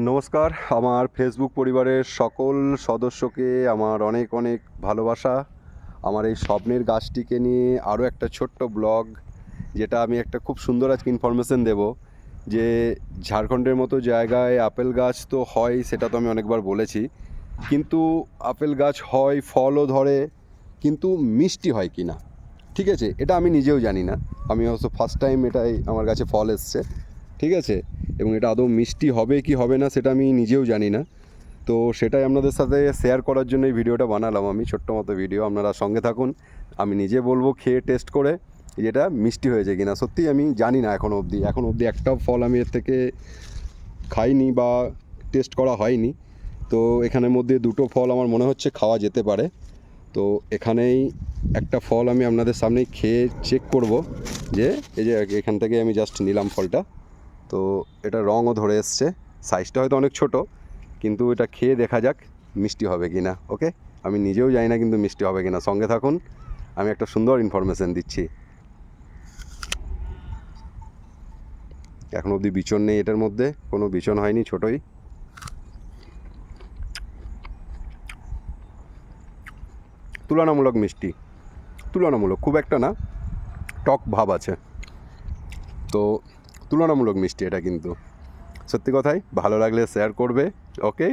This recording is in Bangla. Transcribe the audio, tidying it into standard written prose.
নমস্কার, আমার ফেসবুক পরিবারের সকল সদস্যকে আমার অনেক অনেক ভালোবাসা। আমার এই স্বপ্নের গাছটিকে নিয়ে আরও একটা ছোট্ট ব্লগ, যেটা আমি একটা খুব সুন্দর আজকে ইনফরমেশন দেব। যে ঝাড়খণ্ডের মতো জায়গায় আপেল গাছ তো হয়, সেটা তো আমি অনেকবার বলেছি, কিন্তু আপেল গাছ হয়, ফলও ধরে, কিন্তু মিষ্টি হয় কি না, ঠিক আছে, এটা আমি নিজেও জানি না। আমি অবশ্য ফার্স্ট টাইম এটাই আমার কাছে ফল এসছে, ঠিক আছে, এবং এটা আদৌ মিষ্টি হবে কি হবে না সেটা আমি নিজেও জানি না। তো সেটাই আপনাদের সাথে শেয়ার করার জন্য এই ভিডিওটা বানালাম, আমি ছোট্ট মতো ভিডিও। আপনারা সঙ্গে থাকুন, আমি নিজে বলবো খেয়ে টেস্ট করে যেটা মিষ্টি হয়েছে কিনা। সত্যি আমি জানি না এখনও অবধি একটাও ফল আমি এর থেকে খাইনি বা টেস্ট করা হয়নি। তো এখানের মধ্যে দুটো ফল আমার মনে হচ্ছে খাওয়া যেতে পারে। তো এখানেই একটা ফল আমি আপনাদের সামনেই খেয়ে চেক করব, যে এই যে এখান থেকে আমি জাস্ট নিলাম ফলটা। তো এটা রঙও ধরে এসছে, সাইজটা হয়তো অনেক ছোট, কিন্তু এটা খেয়ে দেখা যাক মিষ্টি হবে কি না। ওকে, আমি নিজেও জানি না কিন্তু মিষ্টি হবে কি না। সঙ্গে থাকুন, আমি একটা সুন্দর ইনফরমেশান দিচ্ছি। এখন অবধি বিচন নেই, এটার মধ্যে কোনো বিচন হয়নি, ছোটোই। তুলনামূলক মিষ্টি, তুলনামূলক, খুব একটা না, টক ভাব আছে, তো তুলনামূলক মিষ্টি এটা। কিন্তু সত্যি কথাই, ভালো লাগলে শেয়ার করবে। ওকে।